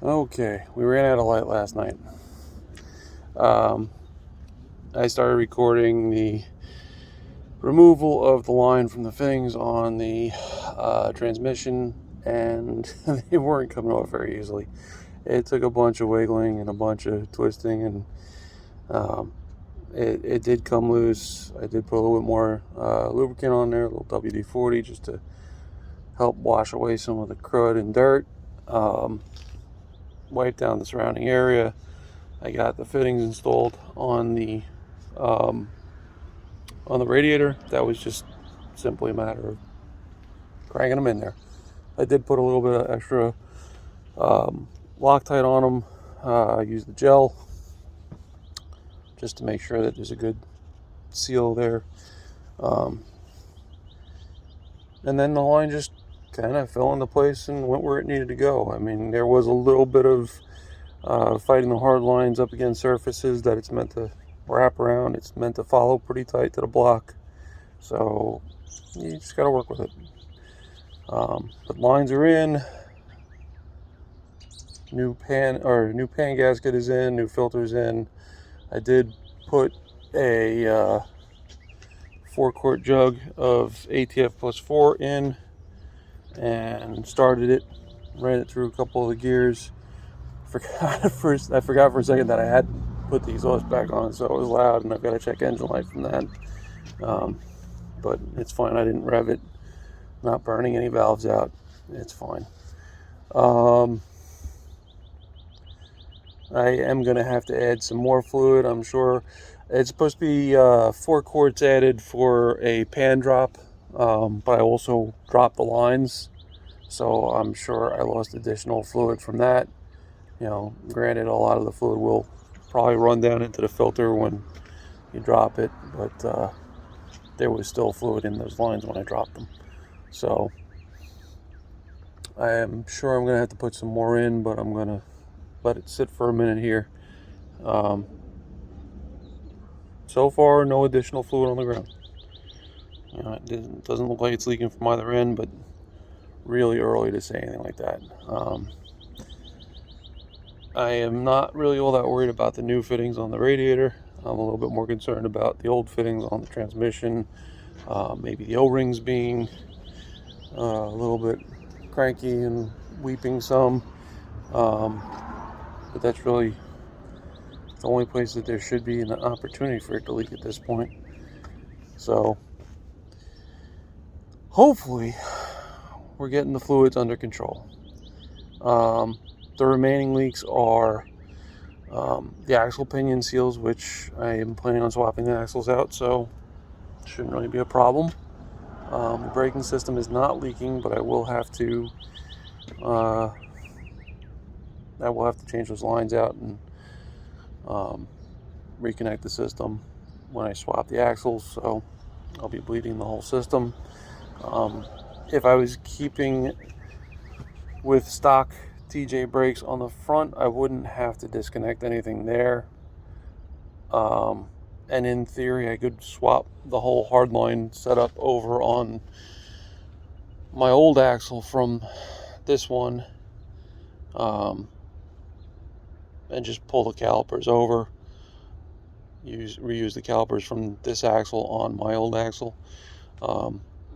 Okay, we ran out of light last night. Um, I started recording the removal of the line from the fittings on the transmission, and they weren't coming off very easily. It took a bunch of wiggling and a bunch of twisting, and um, it did come loose. I did put a little bit more lubricant on there, a little WD-40, just to help wash away some of the crud and dirt, wipe down the surrounding area. I got the fittings installed um, on the radiator. That was just simply a matter of cranking them in there. I did put a little bit of extra Loctite on them. I used the gel just to make sure that there's a good seal there. Um, and then the line just kind of fell into place and went where it needed to go. I mean, there was a little bit of fighting the hard lines up against surfaces that it's meant to wrap around. It's meant to follow pretty tight to the block. So you just got to work with it. But lines are in. New pan gasket is in. New filters in. I did put a 4-quart jug of ATF plus 4 in and started it. Ran it through a couple of the gears. I forgot for a second that I had put the exhaust back on, so it was loud, and I've got to check engine light from that. But it's fine. I didn't rev it. Not burning any valves out. It's fine. I am going to have to add some more fluid, I'm sure. It's supposed to be 4 quarts added for a pan drop, but I also dropped the lines, so I'm sure I lost additional fluid from that. Granted, a lot of the fluid will probably run down into the filter when you drop it, but there was still fluid in those lines when I dropped them. So I am sure I'm going to have to put some more in, but I'm going to let it sit for a minute here. So far, no additional fluid on the ground. It doesn't look like it's leaking from either end, but really early to say anything like that. I am not really all that worried about the new fittings on the radiator. I'm a little bit more concerned about the old fittings on the transmission. Maybe the O-rings being a little bit cranky and weeping some. But that's really the only place that there should be an opportunity for it to leak at this point. So hopefully we're getting the fluids under control. The remaining leaks are the axle pinion seals, which I am planning on swapping the axles out, so shouldn't really be a problem. The braking system is not leaking, but I will have to change those lines out and reconnect the system when I swap the axles, so I'll be bleeding the whole system. If I was keeping with stock TJ brakes on the front, I wouldn't have to disconnect anything there. And in theory, I could swap the whole hardline setup over on my old axle from this one, and just pull the calipers over. Reuse the calipers from this axle on my old axle.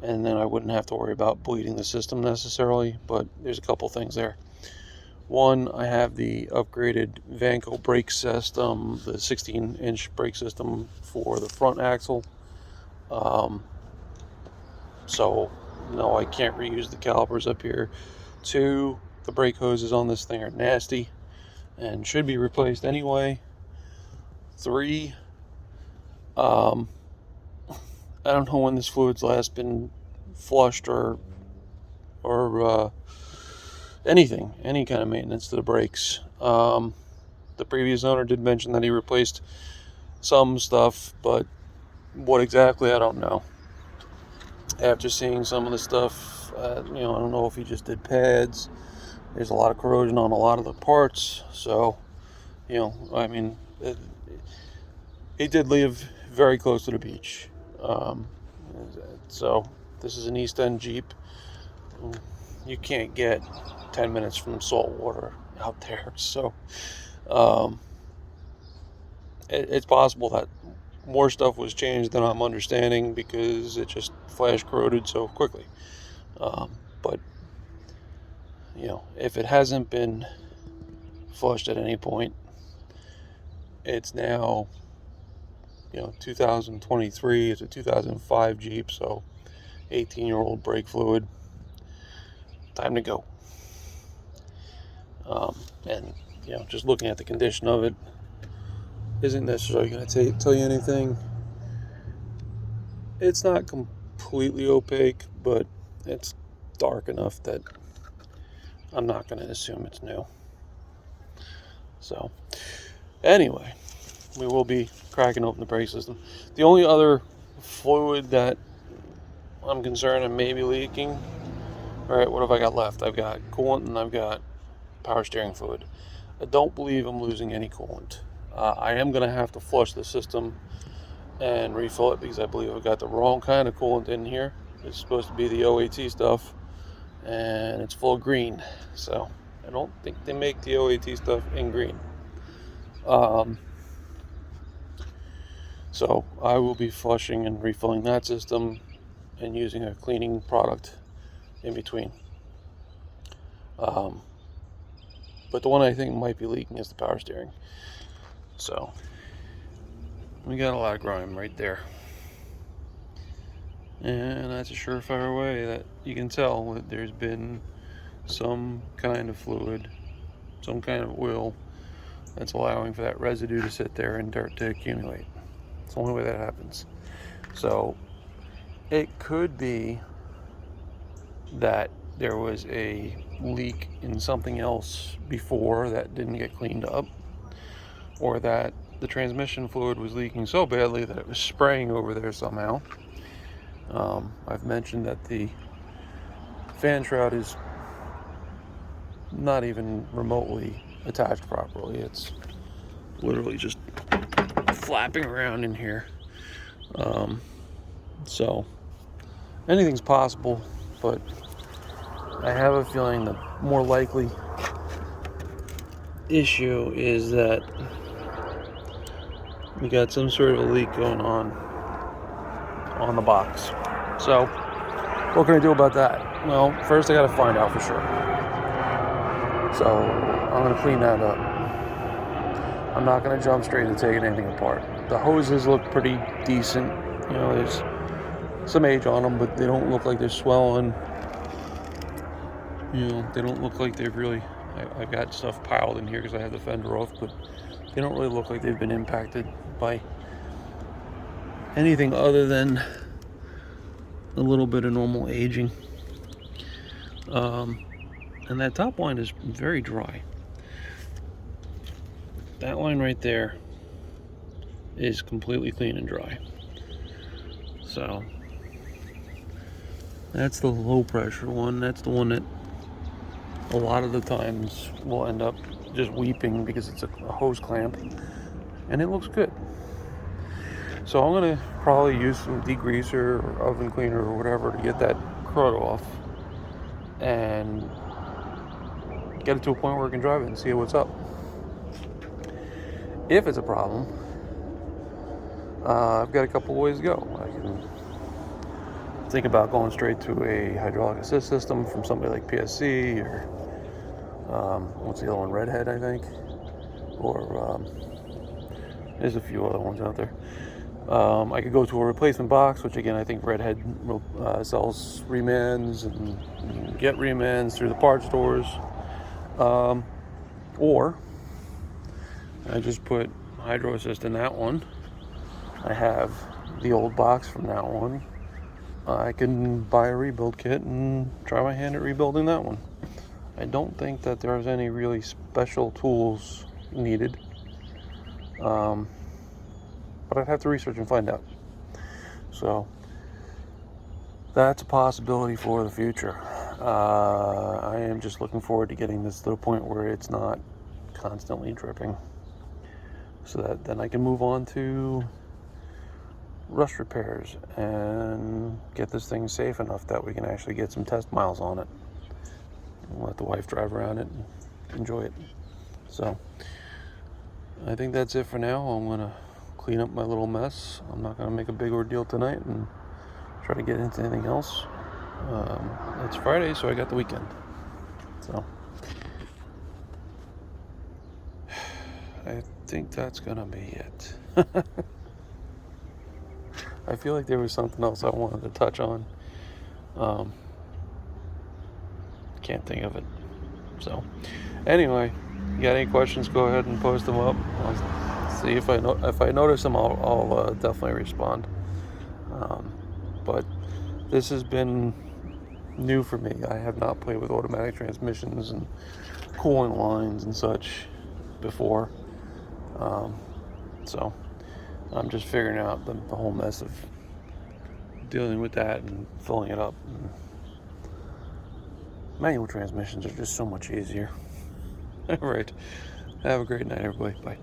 And then I wouldn't have to worry about bleeding the system necessarily, but there's a couple things there. One, I have the upgraded Vanco brake system, the 16-inch brake system for the front axle. So, no, I can't reuse the calipers up here. Two, the brake hoses on this thing are nasty and should be replaced anyway. Three, I don't know when this fluid's last been flushed or anything, any kind of maintenance to the brakes. The previous owner did mention that he replaced some stuff, but what exactly, I don't know. After seeing some of the stuff, I don't know if he just did pads. There's a lot of corrosion on a lot of the parts, so, he did live very close to the beach. So this is an East End Jeep. You can't get 10 minutes from salt water out there. So it's possible that more stuff was changed than I'm understanding because it just flash corroded so quickly. But if it hasn't been flushed at any point, it's now 2023. It's a 2005 Jeep, so 18-year-old brake fluid. Time to go. And just looking at the condition of it isn't necessarily going to tell you anything. It's not completely opaque, but it's dark enough that I'm not going to assume it's new. So anyway, we will be cracking open the brake system. The only other fluid that I'm concerned and maybe leaking, all right, what have I got left? I've got coolant and I've got power steering fluid. I don't believe I'm losing any coolant. I am going to have to flush the system and refill it because I believe I've got the wrong kind of coolant in here. It's supposed to be the OAT stuff, and it's full of green. So I don't think they make the OAT stuff in green. So I will be flushing and refilling that system and using a cleaning product in between. But the one I think might be leaking is the power steering. So we got a lot of grime right there. And that's a surefire way that you can tell that there's been some kind of fluid, some kind of oil that's allowing for that residue to sit there and dirt to accumulate. It's the only way that happens. So it could be that there was a leak in something else before that didn't get cleaned up, or that the transmission fluid was leaking so badly that it was spraying over there somehow. I've mentioned that the fan shroud is not even remotely attached properly. It's literally just flapping around in here. So anything's possible, but I have a feeling the more likely issue is that we got some sort of a leak going on the box. So what can I do about that? Well, first I got to find out for sure. So I'm going to clean that up. I'm not going to jump straight to taking anything apart. The hoses look pretty decent. There's some age on them, but they don't look like they're swelling. They don't look like they've really... I got stuff piled in here because I had the fender off, but they don't really look like they've been impacted by anything other than a little bit of normal aging. And that top line is very dry. That line right there is completely clean and dry. So that's the low pressure one. That's the one that a lot of the times will end up just weeping because it's a hose clamp, and it looks good. So I'm going to probably use some degreaser or oven cleaner or whatever to get that crud off and get it to a point where I can drive it and see what's up. If it's a problem, I've got a couple ways to go. I can think about going straight to a hydraulic assist system from somebody like PSC or what's the other one, Redhead, I think, or there's a few other ones out there. I could go to a replacement box, which again I think Redhead sells remans, and you can get remans through the parts stores, or I just put Hydro Assist in that one. I have the old box from that one. I can buy a rebuild kit and try my hand at rebuilding that one. I don't think that there's any really special tools needed, but I'd have to research and find out. So that's a possibility for the future. I am just looking forward to getting this to the point where it's not constantly dripping, so that then I can move on to rust repairs and get this thing safe enough that we can actually get some test miles on it. Let the wife drive around it and enjoy it. So I think that's it for now. I'm gonna clean up my little mess. I'm not gonna make a big ordeal tonight and try to get into anything else. It's Friday, so I got the weekend. So I think that's gonna be it. I feel like there was something else I wanted to touch on. Can't think of it. So anyway, you got any questions, go ahead and post them up. I'll see if I notice them. I'll definitely respond. But this has been new for me. I have not played with automatic transmissions and cooling lines and such before. So I'm just figuring out the whole mess of dealing with that and filling it up. Manual transmissions are just so much easier. All right. Have a great night, everybody. Bye.